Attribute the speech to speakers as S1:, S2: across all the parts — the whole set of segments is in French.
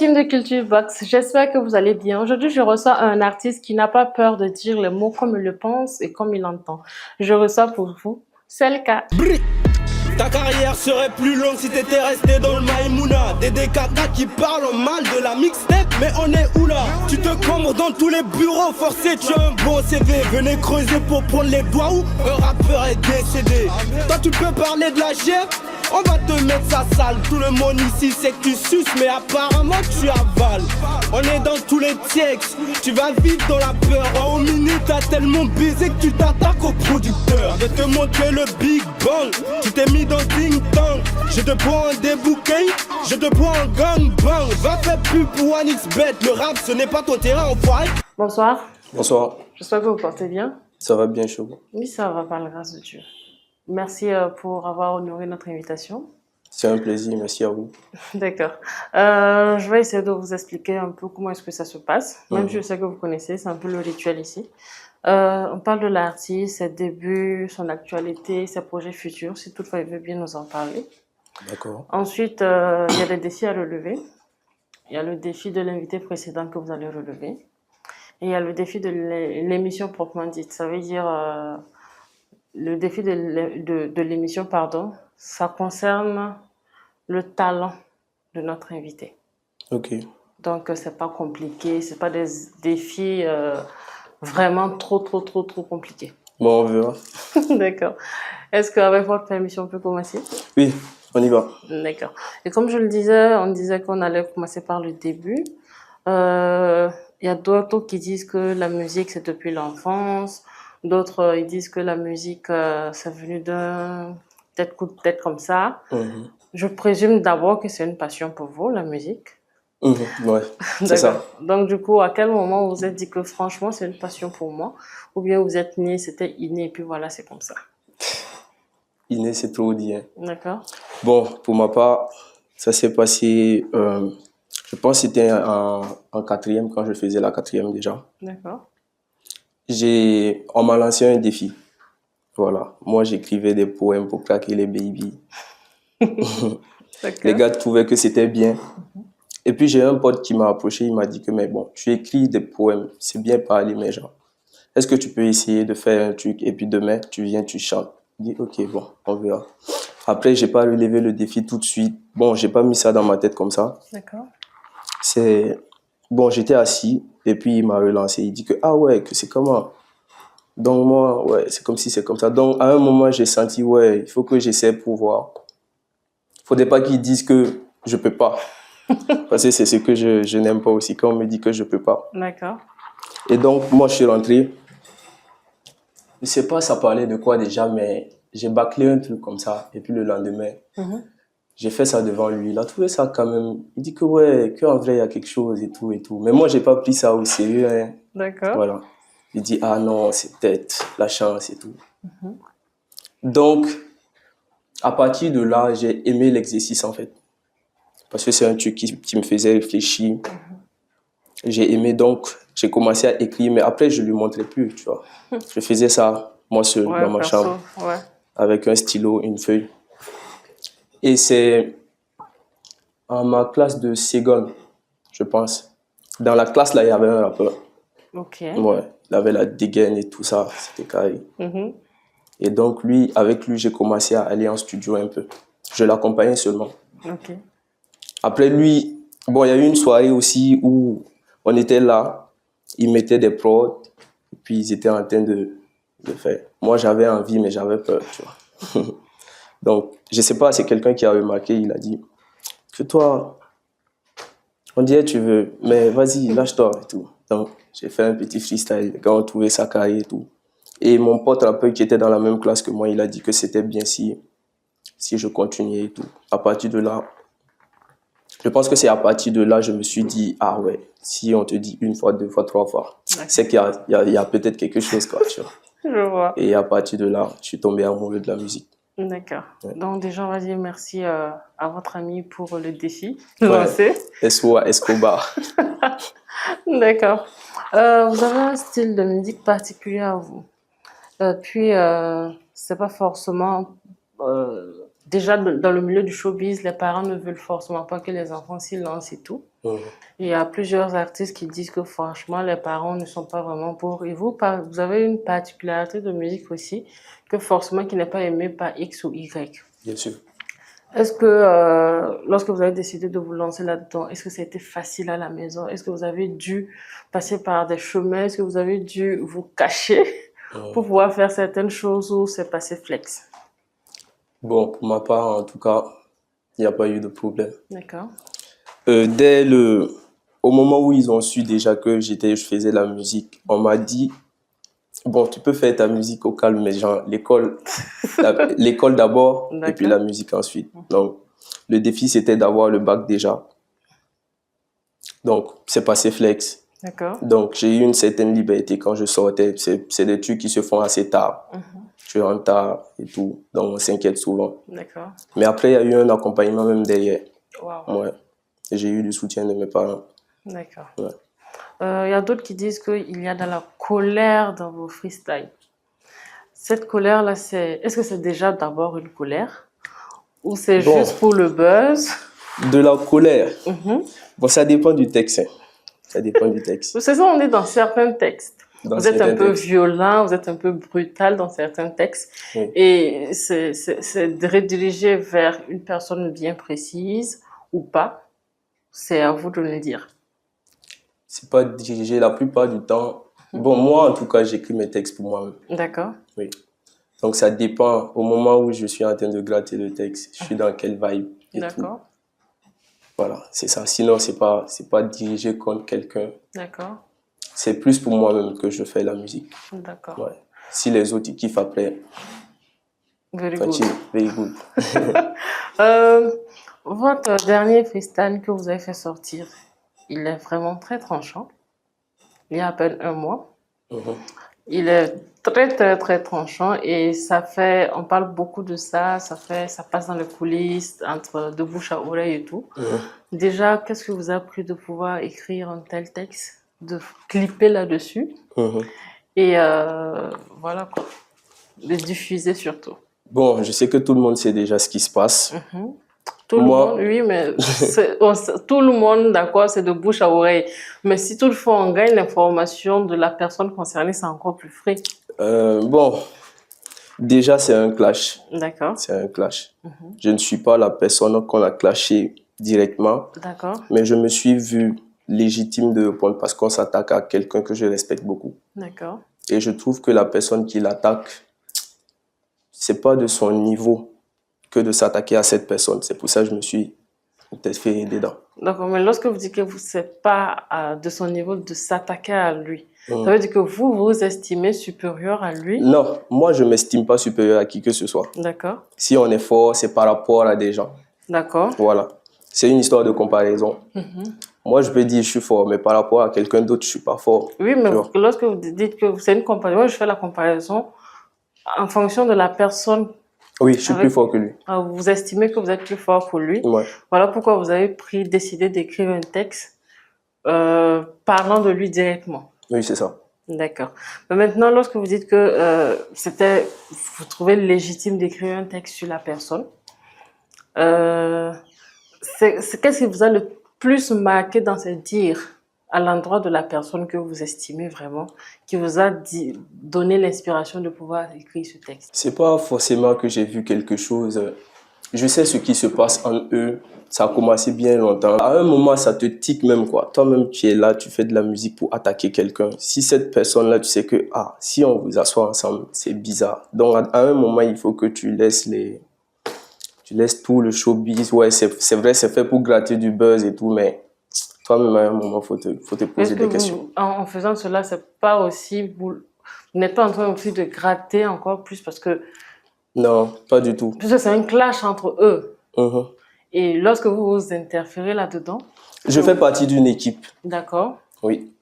S1: team de Culture Box, j'espère que vous allez bien. Aujourd'hui, je reçois un artiste qui n'a pas peur de dire les mots comme il le pense et comme il l'entend. Je reçois pour vous Selka.
S2: Ta carrière serait plus longue si t'étais resté dans le Maïmouna. Des décata qui parlent mal de la mixtape, mais on est où là? Tu te combres dans tous les bureaux forcés, tu as un bon CV. Venez creuser pour prendre les doigts où un rappeur est décédé. Toi tu peux parler de la GF, on va te mettre ça sale. Tout le monde ici sait que tu suces, mais apparemment tu avales. On est dans tous les textes, tu vas vite dans la peur. En une minute t'as tellement baisé que tu t'attaques au producteur. Je vais te montrer le Big Bang, tu t'es mis dans Ding Dong. Je te prends un débouquet, je te prends un gangbang. Va faire plus pour OneXBet, le rap ce n'est pas ton terrain enfoiré.
S1: Bonsoir,
S3: Bonsoir,
S1: j'espère que vous portez bien.
S3: ça va bien chaud?
S1: Oui, ça va par la grâce de Dieu. Merci pour avoir honoré notre invitation.
S3: C'est un plaisir, merci à vous.
S1: D'accord. Je vais essayer de vous expliquer un peu comment est-ce que ça se passe. Même si je sais que vous connaissez, c'est un peu le rituel ici. On parle de l'artiste, ses débuts, son actualité, ses projets futurs, si toutefois il veut bien nous en parler.
S3: D'accord.
S1: Ensuite, il y a des défis à relever. Il y a le défi de l'invité précédent que vous allez relever. Et il y a le défi de l'émission proprement dite. Ça veut dire le défi de l'émission, pardon, ça concerne le talent de notre invité.
S3: Ok.
S1: Donc, c'est pas compliqué, c'est pas des défis vraiment trop compliqués.
S3: Bon, on verra.
S1: D'accord. Est-ce qu'avec votre permission, on peut commencer?
S3: Oui, on y va.
S1: D'accord. Et comme je le disais, on disait qu'on allait commencer par le début. Il y a d'autres qui disent que la musique, c'est depuis l'enfance. D'autres, ils disent que la musique, c'est venu d'un peut-être coup de tête comme ça. Je présume d'abord que c'est une passion pour vous, la musique.
S3: Ouais, c'est ça.
S1: Donc, du coup, à quel moment vous vous êtes dit que franchement, c'est une passion pour moi? Ou bien vous êtes né, c'était inné, et puis voilà, c'est comme ça.
S3: Inès, c'est trop dit. Hein.
S1: D'accord.
S3: Bon, pour ma part, ça s'est passé, je pense que c'était en quatrième, quand je faisais la quatrième déjà.
S1: D'accord.
S3: On m'a lancé un défi. Voilà, moi j'écrivais des poèmes pour claquer les baby. Les gars trouvaient que c'était bien. Et puis j'ai un pote qui m'a approché, il m'a dit que mais bon, tu écris des poèmes, c'est bien parler, mais genre, est-ce que tu peux essayer de faire un truc et puis demain tu viens, tu chantes? Je dis ok, bon, on verra. Après, j'ai pas relevé le défi tout de suite. Bon, j'ai pas mis ça dans ma tête comme ça.
S1: D'accord.
S3: Bon, j'étais assis et puis il m'a relancé. Il dit que ah ouais, que c'est comment? Donc moi, ouais, c'est comme si c'est comme ça. Donc à un moment, j'ai senti ouais, il faut que j'essaie pour voir. Faudrait pas qu'ils disent que je peux pas. Parce que c'est ce que je n'aime pas aussi, quand on me dit que je peux pas.
S1: D'accord.
S3: Et donc, moi, je suis rentré. Je sais pas ça parlait de quoi déjà, mais j'ai bâclé un truc comme ça. Et puis le lendemain, j'ai fait ça devant lui. Il a trouvé ça quand même. Il dit que ouais, qu'en vrai, il y a quelque chose et tout et tout. Mais moi, j'ai pas pris ça au sérieux. Hein.
S1: D'accord.
S3: Voilà. Il dit, ah non, c'est peut-être la chance et tout. Donc, à partir de là, j'ai aimé l'exercice en fait. Parce que c'est un truc qui me faisait réfléchir. J'ai aimé, donc j'ai commencé à écrire, mais après je lui montrais plus, tu vois. Je faisais ça moi seul dans ma chambre, avec un stylo, une feuille. Et c'est en ma classe de seconde, je pense. Dans la classe là, il y avait un rappeur.
S1: Ok.
S3: Ouais, il avait la dégaine et tout ça, c'était carré. Et donc lui, avec lui, j'ai commencé à aller en studio un peu. Je l'accompagnais seulement.
S1: Ok.
S3: Après lui, bon, il y a eu une soirée aussi où on était là, ils mettaient des prods, et puis ils étaient en train de faire. Moi, j'avais envie, mais j'avais peur, tu vois. Donc, je sais pas, c'est quelqu'un qui a remarqué, il a dit que toi, on dirait tu veux, mais vas-y, lâche-toi et tout. Donc, j'ai fait un petit freestyle, les gars ont trouvé ça carré et tout. Et mon pote rappeur qui était dans la même classe que moi, il a dit que c'était bien si je continuais et tout. À partir de là, je pense que c'est à partir de là, je me suis dit, ah ouais, si on te dit une fois, deux fois, trois fois, c'est qu'il y a peut-être quelque chose, quoi, tu vois.
S1: Je vois.
S3: Et à partir de là, je suis tombé amoureux de la musique.
S1: D'accord.
S3: Ouais.
S1: Donc déjà, on va dire merci à votre ami pour le défi lancé.
S3: SOA Escobar.
S1: D'accord. Vous avez un style de musique particulier à vous. C'est pas forcément... déjà, dans le milieu du showbiz, les parents ne veulent forcément pas que les enfants s'y lancent et tout. Il y a plusieurs artistes qui disent que franchement, les parents ne sont pas vraiment pour. Et vous, vous avez une particularité de musique aussi, que forcément qui n'est pas aimée par X ou Y.
S3: Bien sûr.
S1: Est-ce que lorsque vous avez décidé de vous lancer là-dedans, est-ce que ça a été facile à la maison? Est-ce que vous avez dû passer par des chemins? Est-ce que vous avez dû vous cacher pour pouvoir faire certaines choses ou c'est passé flex?
S3: Bon, pour ma part, en tout cas, il n'y a pas eu de problème.
S1: D'accord.
S3: Au moment où ils ont su déjà que je faisais la musique, on m'a dit, bon, tu peux faire ta musique au calme, mais genre l'école d'abord et puis la musique ensuite. Donc, le défi, c'était d'avoir le bac déjà. Donc, c'est passé flex.
S1: D'accord.
S3: Donc, j'ai eu une certaine liberté quand je sortais. C'est des trucs qui se font assez tard. Tu rentres tard et tout. Donc, on s'inquiète souvent.
S1: D'accord.
S3: Mais après, il y a eu un accompagnement même derrière.
S1: Wow.
S3: Ouais. J'ai eu du soutien de mes parents.
S1: D'accord.
S3: Ouais.
S1: Y a d'autres qui disent qu'il y a de la colère dans vos freestyles. Cette colère-là, est-ce que c'est déjà d'abord une colère ou c'est juste pour le buzz?
S3: De la colère. Bon, ça dépend du texte. Ça dépend du texte.
S1: C'est ça, on est dans certains textes. Vous êtes un peu violent, vous êtes un peu brutal dans certains textes. Oui. Et c'est redirigé vers une personne bien précise ou pas. C'est à vous de le dire.
S3: C'est pas dirigé la plupart du temps. Bon, moi, en tout cas, j'écris mes textes pour moi-même. D'accord. Oui. Donc, ça dépend. Au moment où je suis en train de gratter le texte, je suis dans quelle vibe et tout. D'accord. Voilà, c'est ça. Sinon, c'est pas dirigé contre quelqu'un. D'accord. C'est plus pour moi-même que je fais la musique. D'accord. Ouais. Si les autres ils kiffent après, continue. Very good.
S1: Votre dernier freestyle que vous avez fait sortir, il est vraiment très tranchant. Il y a à peine un mois. Il est très, très, très tranchant et ça fait, on parle beaucoup de ça, ça passe dans les coulisses, de bouche à oreille et tout. Déjà, qu'est-ce que vous a pris de pouvoir écrire un tel texte, de clipper là-dessus et voilà quoi, de diffuser surtout?
S3: Bon, je sais que tout le monde sait déjà ce qui se passe.
S1: Tout le monde, oui, mais tout le monde, d'accord, c'est de bouche à oreille. Mais si toutefois on gagne l'information de la personne concernée, c'est encore plus frais.
S3: Bon, déjà c'est un clash.
S1: D'accord.
S3: C'est un clash. Je ne suis pas la personne qu'on a clashé directement. D'accord. Mais je me suis vu légitime de répondre parce qu'on s'attaque à quelqu'un que je respecte beaucoup. D'accord. Et je trouve que la personne qui l'attaque, c'est pas de son niveau que de s'attaquer à cette personne. C'est pour ça que je me suis peut-être fait dedans. D'accord, mais lorsque vous dites que ce n'est pas de son niveau de s'attaquer à lui, ça veut dire que vous vous estimez supérieur à lui? Non, moi je ne m'estime pas supérieur à qui que ce soit. D'accord. Si on est fort, c'est par rapport à des gens. D'accord. Voilà. C'est une histoire de comparaison. Moi, je peux dire je suis fort, mais par rapport à quelqu'un d'autre, je ne suis pas fort. Oui, mais lorsque vous dites que c'est une comparaison, moi je fais la comparaison en fonction de la personne. Oui, je suis plus fort que lui. Vous estimez que vous êtes plus fort que lui. Ouais. Voilà pourquoi vous avez décidé d'écrire un texte parlant de lui directement. Oui, c'est ça. D'accord. Mais maintenant, lorsque vous dites que vous trouvez légitime d'écrire un texte sur la personne, qu'est-ce qui vous a le plus marqué dans ces dires à l'endroit de la personne que vous estimez vraiment, qui vous a donné l'inspiration de pouvoir écrire ce texte? C'est pas forcément que j'ai vu quelque chose. Je sais ce qui se passe en eux. Ça a commencé bien longtemps. À un moment, ça te tique même, quoi. Toi-même, tu es là, tu fais de la musique pour attaquer quelqu'un. Si cette personne-là, tu sais que, si on vous assoit ensemble, c'est bizarre. Donc, à un moment, il faut que tu laisses tout le showbiz. Ouais, c'est vrai, c'est fait pour gratter du buzz et tout, mais toi-même, à un moment, faut te poser des questions. En faisant cela, c'est pas aussi, vous n'êtes pas en train aussi de gratter encore plus parce que... Non, pas du tout. Parce que c'est un clash entre eux. Et lorsque vous interférez là-dedans... Je fais partie d'une équipe. D'accord. Oui,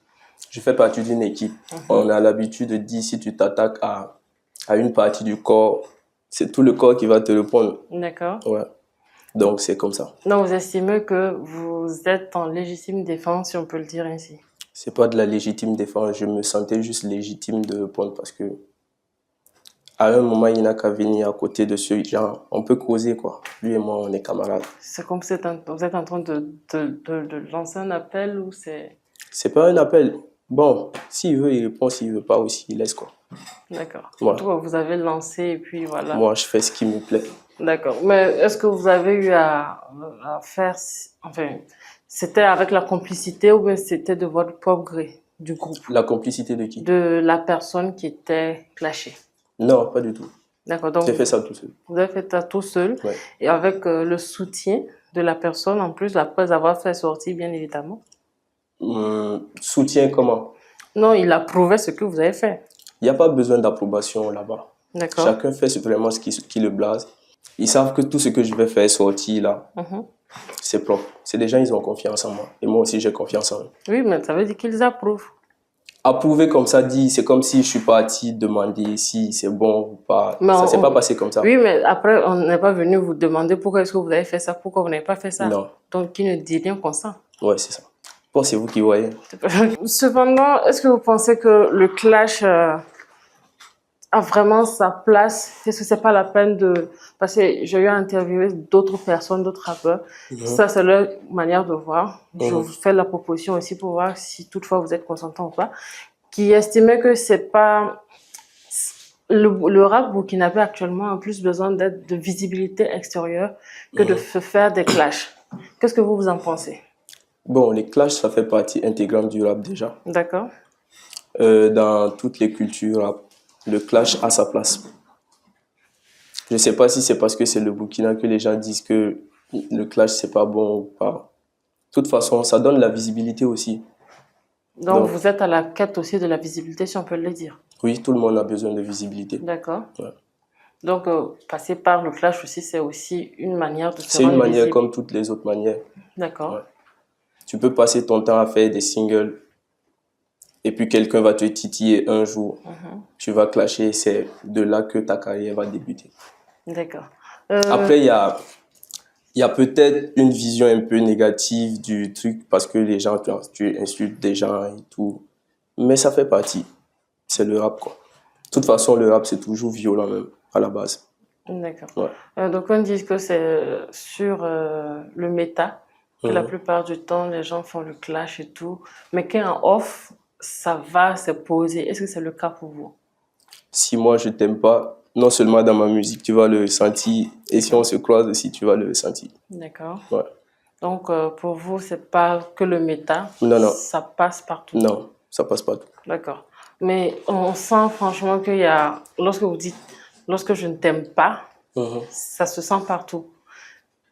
S3: je fais partie d'une équipe. On a l'habitude de dire, si tu t'attaques à une partie du corps, c'est tout le corps qui va te répondre. D'accord. Ouais. Donc, c'est comme ça. Donc, vous estimez que vous êtes en légitime défense, si on peut le dire ainsi? C'est pas de la légitime défense. Je me sentais juste légitime de répondre parce que À un moment, il n'a qu'à venir à côté de ce genre. On peut causer, quoi. Lui et moi, on est camarades.
S1: C'est comme si vous êtes en train de lancer un appel ou c'est...
S3: C'est pas un appel. Bon, s'il veut, il répond. S'il veut pas aussi, il laisse, quoi.
S1: D'accord. En
S3: Voilà.
S1: tout cas, vous avez lancé et puis voilà.
S3: Moi, je fais ce qui me plaît.
S1: D'accord. Mais est-ce que vous avez eu à faire... Enfin, c'était avec la complicité ou bien c'était de votre propre gré du groupe?
S3: La complicité de qui?
S1: De la personne qui était clashée.
S3: Non, pas du tout.
S1: D'accord. Donc,
S3: J'ai fait ça tout seul.
S1: vous avez fait ça tout seul
S3: Ouais.
S1: et avec le soutien de la personne en plus, après avoir fait sortir, bien évidemment.
S3: Soutien comment?
S1: Non, il approuvait ce que vous avez fait.
S3: Il n'y a pas besoin d'approbation là-bas.
S1: D'accord.
S3: Chacun fait vraiment ce qui le blase. Ils savent que tout ce que je vais faire sortir là, c'est propre. C'est des gens, ils ont confiance en moi. Et moi aussi, j'ai confiance en eux.
S1: Oui, mais ça veut dire qu'ils approuvent.
S3: Approuver comme ça dit, c'est comme si je suis parti demander si c'est bon ou pas.
S1: Mais
S3: Ça s'est pas passé comme ça.
S1: Oui, mais après, on n'est pas venu vous demander pourquoi est-ce que vous avez fait ça, pourquoi vous n'avez pas fait ça.
S3: Non.
S1: Donc, qui ne dit rien consent.
S3: Ouais, c'est ça. Bon, c'est vous qui voyez.
S1: Cependant, est-ce que vous pensez que le clash a vraiment sa place? Est-ce que c'est pas la peine de... Parce que j'ai eu à interviewer d'autres personnes, d'autres rappeurs. Ça, c'est leur manière de voir. Je vous fais la proposition aussi pour voir si toutefois vous êtes consentant ou pas. Qui estimait que c'est pas... Le rap burkinabé actuellement a plus besoin de visibilité extérieure que de se faire des clashs. Qu'est-ce que vous en pensez?
S3: Bon, les clashs, ça fait partie intégrante du rap déjà.
S1: D'accord.
S3: Dans toutes les cultures rap, le clash a sa place. Je ne sais pas si c'est parce que c'est le Burkina que les gens disent que le clash, c'est pas bon ou pas. De toute façon, ça donne la visibilité aussi.
S1: Donc, vous êtes à la quête aussi de la visibilité, si on peut le dire.
S3: Oui, tout le monde a besoin de visibilité.
S1: D'accord.
S3: Ouais.
S1: Donc, passer par le clash aussi, c'est aussi une manière de se
S3: C'est une
S1: rendre
S3: manière
S1: visible.
S3: comme toutes les autres manières.
S1: D'accord.
S3: Ouais. Tu peux passer ton temps à faire des singles et puis quelqu'un va te titiller un jour. Tu vas clasher, c'est de là que ta carrière va débuter.
S1: D'accord.
S3: Après, il y a peut-être une vision un peu négative du truc parce que les gens, tu insultes des gens et tout. Mais ça fait partie. C'est le rap, quoi. De toute façon, le rap, c'est toujours violent même, à la base.
S1: D'accord.
S3: Ouais.
S1: Donc, on dit que c'est sur le méta que la plupart du temps, les gens font le clash et tout. Mais quand en off, ça va se poser. Est-ce que c'est le cas pour vous?
S3: Si moi, je t'aime pas, non seulement dans ma musique, tu vas le ressentir. Et si on se croise aussi, tu vas le ressentir.
S1: D'accord.
S3: Ouais.
S1: Donc, pour vous, c'est pas que le méta.
S3: Non, non.
S1: Ça passe partout.
S3: Non, ça passe pas tout.
S1: D'accord. Mais on sent franchement qu'il y a... Lorsque vous dites « lorsque je ne t'aime pas », ça se sent partout.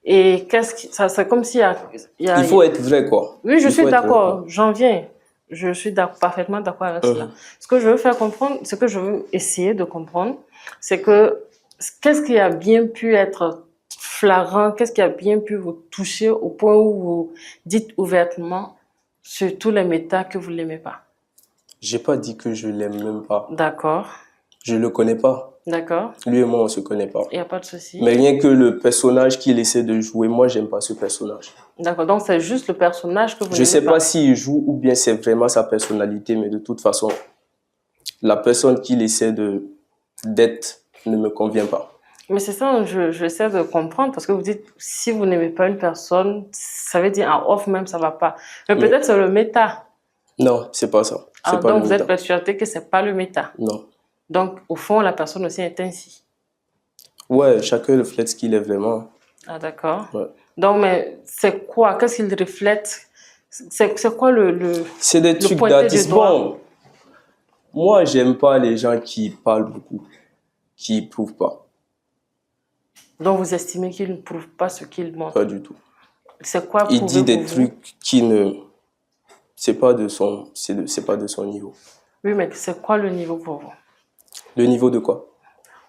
S1: Et c'est comme s'il y a...
S3: Il faut être vrai, quoi.
S1: Oui, je suis d'accord. J'en viens. Je suis parfaitement d'accord avec cela. Ce que je veux faire comprendre, ce que je veux essayer de comprendre, c'est que qu'est-ce qui a bien pu être flagrant, qu'est-ce qui a bien pu vous toucher au point où vous dites ouvertement sur tous les méta que vous ne l'aimez pas?
S3: J'ai pas dit que je l'aime même pas.
S1: D'accord.
S3: Je le connais pas.
S1: D'accord.
S3: Lui et moi, on se connaît pas.
S1: Il n'y a pas de souci.
S3: Mais rien que le personnage qu'il essaie de jouer, moi, j'aime pas ce personnage.
S1: D'accord, donc c'est juste le personnage que vous
S3: Je sais pas s'il joue ou bien c'est vraiment sa personnalité, mais de toute façon, la personne qu'il essaie d'être ne me convient pas.
S1: Mais c'est ça, j'essaie de comprendre, parce que vous dites, si vous n'aimez pas une personne, ça veut dire en off même, ça va pas. Mais peut-être c'est le méta.
S3: Non, c'est pas ça.
S1: Ah, donc vous êtes persuadé que c'est pas le méta.
S3: Non.
S1: Donc, au fond, la personne aussi est ainsi.
S3: Ouais, chacun reflète ce qu'il est vraiment.
S1: Ah, d'accord.
S3: Ouais.
S1: Donc, mais c'est quoi? Qu'est-ce qu'il reflète? C'est quoi le
S3: C'est des trucs d'artistes. Bon, moi, j'aime pas les gens qui parlent beaucoup, qui prouvent pas.
S1: Donc, vous estimez qu'il ne prouve pas ce qu'il montre?
S3: Pas du tout.
S1: C'est quoi
S3: Il dit des trucs qui ne... C'est pas de son niveau.
S1: Oui, mais c'est quoi le niveau pour vous?
S3: Le niveau de quoi?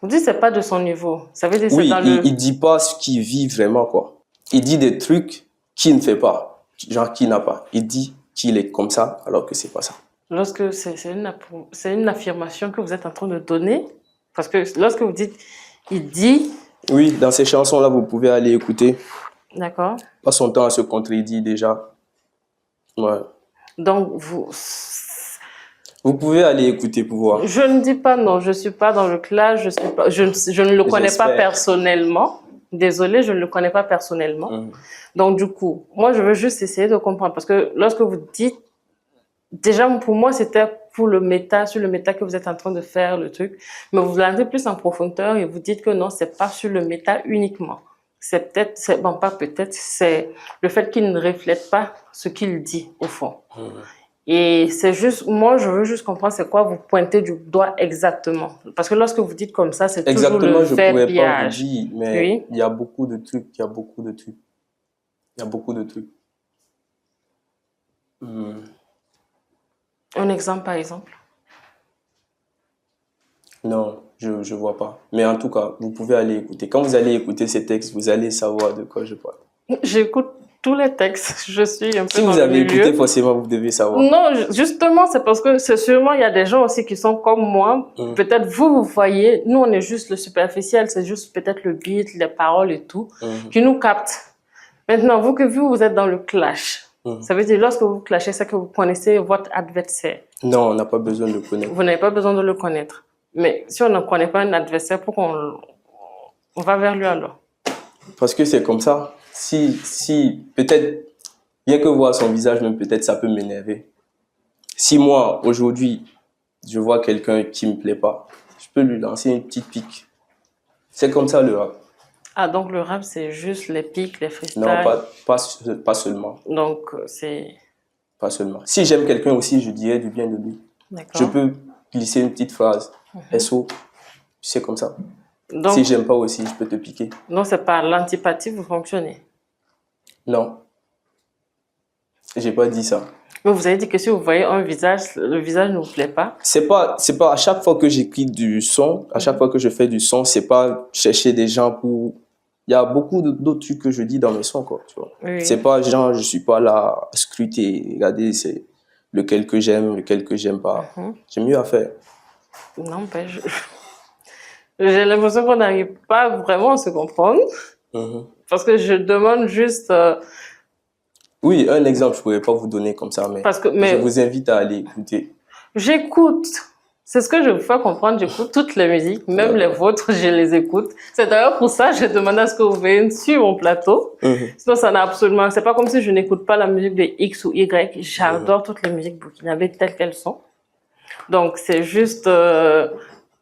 S1: Vous dites que c'est pas de son niveau. Ça veut dire
S3: oui,
S1: dans
S3: il dit pas ce qu'il vit vraiment, quoi. Il dit des trucs qu'il ne fait pas, genre qu'il n'a pas. Il dit qu'il est comme ça, alors que c'est pas ça.
S1: Lorsque c'est une affirmation que vous êtes en train de donner, parce que lorsque vous dites, il dit...
S3: Oui, dans ces chansons-là, vous pouvez aller écouter.
S1: D'accord.
S3: Pas son temps à se contredire déjà. Ouais.
S1: Donc,
S3: Vous pouvez aller écouter pour voir.
S1: Je ne dis pas non, je ne suis pas dans le clash, je ne le connais pas personnellement. Désolée, je ne le connais pas personnellement. Donc, du coup, moi, je veux juste essayer de comprendre. Parce que lorsque vous dites, déjà, pour moi, c'était pour le méta, sur le méta que vous êtes en train de faire le truc. Mais vous allez plus en profondeur et vous dites que non, c'est pas sur le méta uniquement. C'est peut-être, bon, pas peut-être, c'est le fait qu'il ne reflète pas ce qu'il dit, au fond. Et c'est juste, moi, je veux juste comprendre c'est quoi vous pointez du doigt exactement. Parce que lorsque vous dites comme ça, c'est toujours le verbiage.
S3: Exactement, je pourrais pas vous dire, mais oui, il y a beaucoup de trucs, il y a beaucoup de trucs. Il y a beaucoup de trucs.
S1: Un exemple, par exemple?
S3: Non, je vois pas. Mais en tout cas, vous pouvez aller écouter. Quand vous allez écouter ces textes, vous allez savoir de quoi je parle.
S1: J'écoute tous les texes. Je suis un peu
S3: si vous avez écouté, forcément, vous devez savoir.
S1: Non, justement, c'est parce que c'est sûrement, il y a des gens aussi qui sont comme moi. Peut-être vous voyez, nous, on est juste le superficiel, c'est juste peut-être le beat, les paroles et tout, qui nous captent. Maintenant, vous êtes dans le clash. Ça veut dire, lorsque vous clashez, c'est que vous connaissez votre adversaire.
S3: Non, on n'a pas besoin de le connaître.
S1: Vous n'avez pas besoin de le connaître. Mais si on ne connaît pas un adversaire, pourquoi on va vers lui alors?
S3: Parce que c'est comme ça. Si peut-être, rien que voir son visage, même peut-être ça peut m'énerver. Si moi, aujourd'hui, je vois quelqu'un qui me plaît pas, je peux lui lancer une petite pique. C'est comme ça le rap.
S1: Ah, donc le rap, c'est juste les piques, les freestyles?
S3: Non, pas seulement.
S1: Donc, c'est...
S3: Pas seulement. Si j'aime quelqu'un aussi, je dirais du bien de lui. Je peux glisser une petite phrase. SO, c'est comme ça. Donc, si j'aime pas aussi, je peux te piquer.
S1: Non, c'est par l'antipathie vous fonctionnez?
S3: Non. J'ai pas dit ça.
S1: Mais vous avez dit que si vous voyez un visage, le visage ne vous plaît pas?
S3: C'est pas à chaque fois que j'écris du son, à chaque fois que je fais du son, c'est pas chercher des gens pour... Il y a beaucoup d'autres trucs que je dis dans mes sons, quoi, tu vois. Oui. C'est pas genre, je suis pas là à scruter, regarder, c'est lequel que j'aime, lequel que j'aime pas. J'ai mieux à faire.
S1: Non, ben, j'ai l'impression qu'on n'arrive pas vraiment à se comprendre. Parce que je demande juste...
S3: Oui, un exemple, je pourrais pas vous donner comme ça, mais je vous invite à aller écouter.
S1: J'écoute. C'est ce que je vous fais comprendre. J'écoute toutes les musiques, même les vôtres, je les écoute. C'est d'ailleurs pour ça que j'ai demandé à ce que vous veniez sur mon plateau. Sinon, ça n'a absolument... C'est pas comme si je n'écoute pas la musique de X ou Y. J'adore toutes les musiques burkinabées telles qu'elles sont. Donc, c'est juste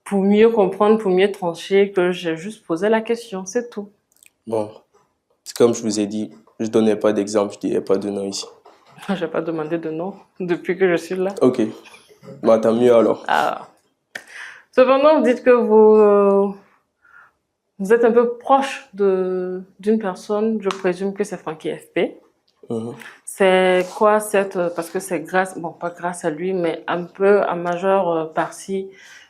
S1: pour mieux comprendre, pour mieux trancher, que j'ai juste posé la question. C'est tout.
S3: Bon, comme je vous ai dit, je ne donnais pas d'exemple, je ne dirais pas de nom ici.
S1: Je n'ai pas demandé de nom depuis que je suis là.
S3: Ok. Bah, tant mieux alors.
S1: Ah. Cependant, vous dites que vous êtes un peu proche d'une personne, je présume que c'est Frankie FP. C'est quoi parce que c'est grâce, bon, pas grâce à lui, mais un peu en majeure partie,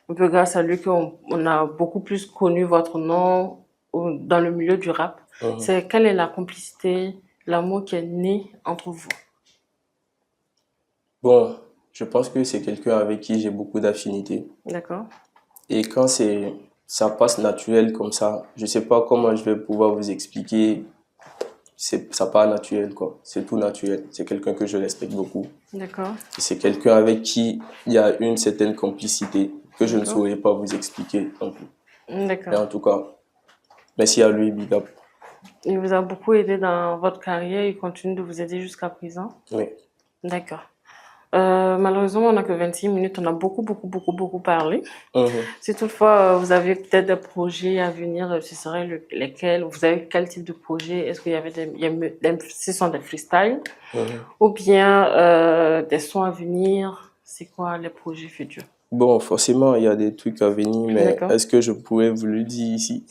S1: un peu grâce à lui qu'on a beaucoup plus connu votre nom dans le milieu du rap. Quelle est la complicité, l'amour qui est né entre vous?
S3: Bon, je pense que c'est quelqu'un avec qui j'ai beaucoup d'affinités.
S1: D'accord.
S3: Et quand ça passe naturel comme ça, je sais pas comment je vais pouvoir vous expliquer. Ça part naturel, quoi. C'est tout naturel. C'est quelqu'un que je respecte beaucoup.
S1: D'accord.
S3: C'est quelqu'un avec qui il y a une certaine complicité que je ne saurais pas vous expliquer non plus.
S1: D'accord.
S3: Et en tout cas, merci à lui, big up.
S1: Il vous a beaucoup aidé dans votre carrière, il continue de vous aider jusqu'à présent?
S3: Oui.
S1: D'accord. Malheureusement, on n'a que 26 minutes, on a beaucoup parlé. Si toutefois, vous avez peut-être des projets à venir, ce serait lesquels? Vous avez quel type de projet? Est-ce qu'il y avait ce sont des freestyles? Ou bien des sons à venir? C'est quoi les projets futurs?
S3: Bon, forcément, il y a des trucs à venir, mais est-ce que je pourrais vous le dire ici?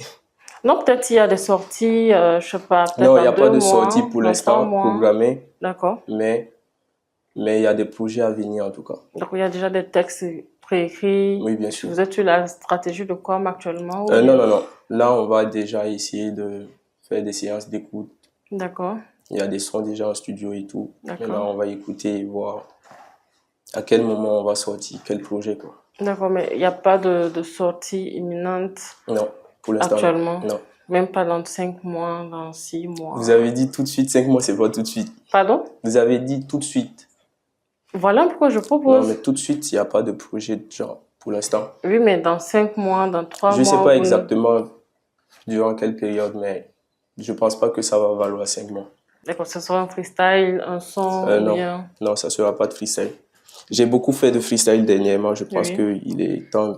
S1: Non, peut-être il y a des sorties, je sais pas, peut-être
S3: non, il n'y a pas de sortie pour l'instant programmée.
S1: D'accord.
S3: Mais il y a des projets à venir en tout cas.
S1: Donc il y a déjà des textes préécrits?
S3: Oui, bien sûr.
S1: Vous êtes sur la stratégie de com actuellement?
S3: Non. Là, on va déjà essayer de faire des séances d'écoute.
S1: D'accord.
S3: Il y a des sons déjà en studio et tout. Maintenant, on va écouter et voir à quel moment on va sortir, quel projet, quoi.
S1: D'accord, mais il n'y a pas de sortie imminente?
S3: Non, pour l'instant.
S1: Actuellement?
S3: Non.
S1: Même pas dans 5 mois, dans 6 mois?
S3: Vous avez dit tout de suite, 5 mois, c'est pas tout de suite.
S1: Pardon?
S3: Vous avez dit tout de suite.
S1: Voilà pourquoi je
S3: Non,
S1: propose.
S3: mais tout de suite, il n'y a pas de projet de genre pour l'instant.
S1: Oui, mais dans 5 mois, dans 3
S3: Je
S1: mois...
S3: ne sais pas
S1: vous-
S3: exactement durant quelle période, mais je ne pense pas que ça va valoir 5 mois.
S1: D'accord, ce sera un freestyle, un son ou
S3: Non,
S1: bien...
S3: non, ça ne sera pas de freestyle. J'ai beaucoup fait de freestyle dernièrement. Je pense
S1: Oui.
S3: qu'il est temps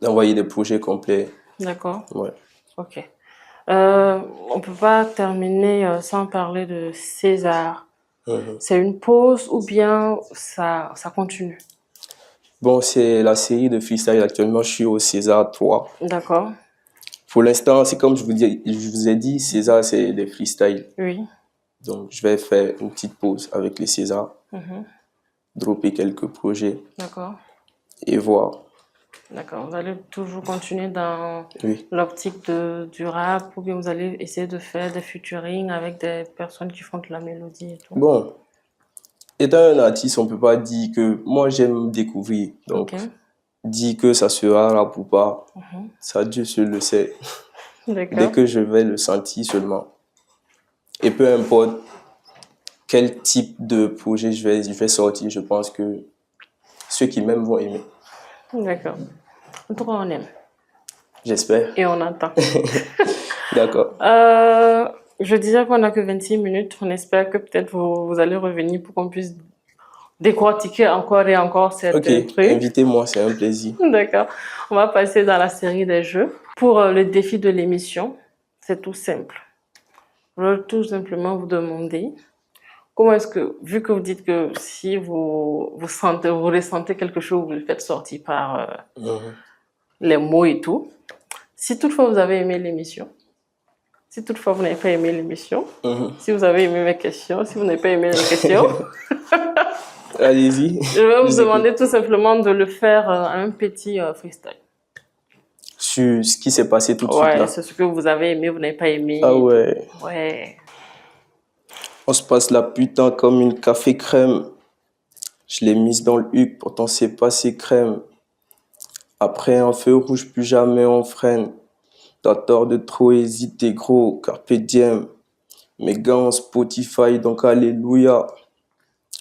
S3: d'envoyer des projets complets.
S1: D'accord,
S3: Ouais.
S1: ok. On peut pas terminer sans parler de César.
S3: Mhm.
S1: C'est une pause ou bien ça continue?
S3: Bon, c'est la série de freestyle. Actuellement, je suis au César 3.
S1: D'accord,
S3: Pour l'instant, c'est comme je vous ai dit, César, c'est des freestyles.
S1: oui.
S3: Donc, je vais faire une petite pause avec les Césars,
S1: Mhm.
S3: dropper quelques projets
S1: D'accord,
S3: et voir.
S1: d'accord. Vous allez toujours continuer dans
S3: Oui.
S1: l'optique du rap ou bien vous allez essayer de faire des featuring avec des personnes qui font de la mélodie et tout?
S3: Bon, étant un artiste, on ne peut pas dire que moi, j'aime découvrir. Donc,
S1: Ok,
S3: dire que ça sera rap ou pas,
S1: Mhm.
S3: ça, Dieu seul le sait. Dès
S1: D'accord.
S3: que je vais le sentir seulement. Et peu importe quel type de projet je vais sortir, je pense que ceux qui m'aiment vont aimer.
S1: D'accord. En tout cas, on aime
S3: J'espère.
S1: et on attend.
S3: D'accord.
S1: Je disais qu'on n'a que 26 minutes. On espère que peut-être vous allez revenir pour qu'on puisse décortiquer encore et encore certains
S3: Ok,
S1: trucs.
S3: invitez-moi, c'est un plaisir.
S1: D'accord. On va passer dans la série des jeux. Pour le défi de l'émission, c'est tout simple. Je vais tout simplement vous demander comment est-ce que, vu que vous dites que si vous ressentez quelque chose, vous le faites sortir par
S3: Mhm.
S1: les mots et tout. Si toutefois vous avez aimé l'émission, si toutefois vous n'avez pas aimé l'émission,
S3: Mhm.
S1: si vous avez aimé mes questions, si vous n'avez pas aimé les questions,
S3: Allez-y.
S1: je vais vous
S3: Je vous
S1: demander tout simplement de le faire un petit freestyle.
S3: Sur ce qui s'est passé tout de suite
S1: Ouais,
S3: là.
S1: c'est ce que vous avez aimé, vous n'avez pas aimé.
S3: Ah ouais.
S1: Ouais.
S3: On se passe la putain comme une café crème. Je l'ai mise dans le huc, pourtant c'est pas ses crème. Après un feu rouge, plus jamais on freine. T'as tort de trop hésiter, gros, carpe diem. Mes gars en Spotify, donc alléluia.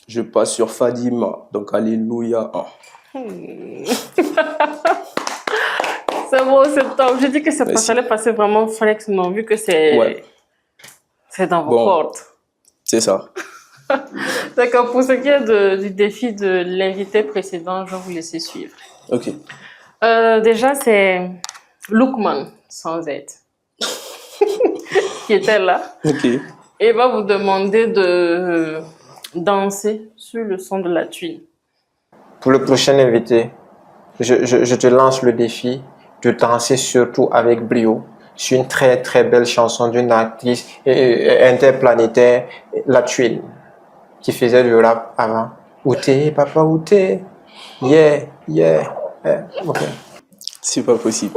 S3: Je passe sur Fadima, donc alléluia.
S1: C'est bon, c'est top. Je dis que ça
S3: Merci.
S1: allait passer vraiment flex, non, vu que c'est
S3: Ouais.
S1: c'est dans vos
S3: Bon.
S1: cordes.
S3: C'est ça.
S1: D'accord, pour ce qui est du défi de l'invité précédent, je vais vous laisser suivre.
S3: Ok.
S1: Déjà, c'est Lookman, sans aide, qui était là.
S3: Ok.
S1: Et va vous demander de danser sur le son de la tuile.
S4: Pour le prochain invité, je te lance le défi de danser surtout avec brio sur une très très belle chanson d'une actrice interplanétaire, La Tuile, qui faisait du rap avant. Où t'es, papa, où t'es? Yeah, yeah. Ok.
S3: C'est pas possible.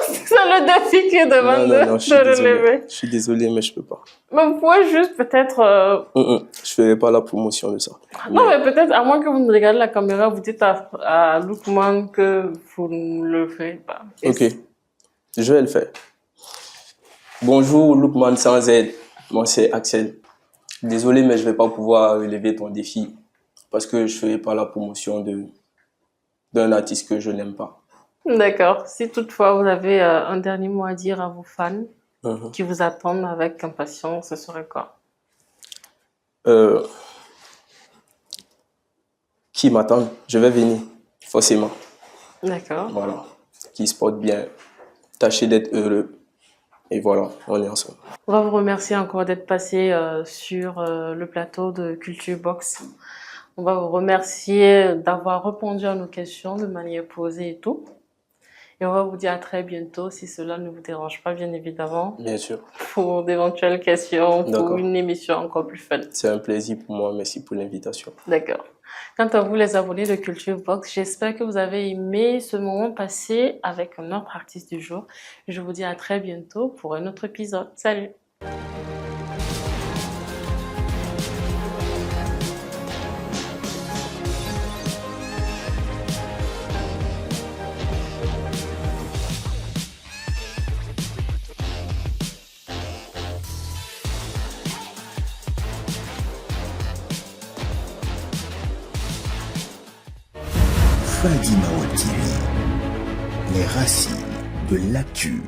S1: C'est le défi qui demande
S3: Non, je
S1: de
S3: suis désolé.
S1: relever.
S3: Je suis désolé, mais je peux pas.
S1: Mais vous pouvez juste peut-être...
S3: Je ferai pas la promotion de ça.
S1: Non, mais peut-être, à moins que vous ne regardez la caméra, vous dites à Lookman que vous ne le ferez pas. Et
S3: Ok. Je vais le faire. Bonjour, Lookman sans aide. Moi, c'est Axel. Désolé, mais je vais pas pouvoir relever ton défi parce que je ferai pas la promotion d'un artiste que je n'aime pas.
S1: D'accord. Si toutefois vous avez un dernier mot à dire à vos fans
S3: Mhm.
S1: qui vous attendent avec impatience, ce serait quoi?
S3: Qui m'attend, je vais venir, forcément.
S1: D'accord.
S3: Voilà. Qui se porte bien. Tâchez d'être heureux. Et voilà, on est ensemble.
S1: On va vous remercier encore d'être passé sur le plateau de Culture Box. On va vous remercier d'avoir répondu à nos questions de manière posée et tout. Et on va vous dire à très bientôt, si cela ne vous dérange pas, bien évidemment,
S3: Bien sûr.
S1: pour d'éventuelles questions, pour
S3: D'accord.
S1: une émission encore plus fun.
S3: C'est un plaisir pour moi. Merci pour l'invitation.
S1: D'accord. Quant à vous, les abonnés de Culture Box, j'espère que vous avez aimé ce moment passé avec notre artiste du jour. Je vous dis à très bientôt pour un autre épisode. Salut!
S5: Fadi Mawal TV, les racines de l'actu.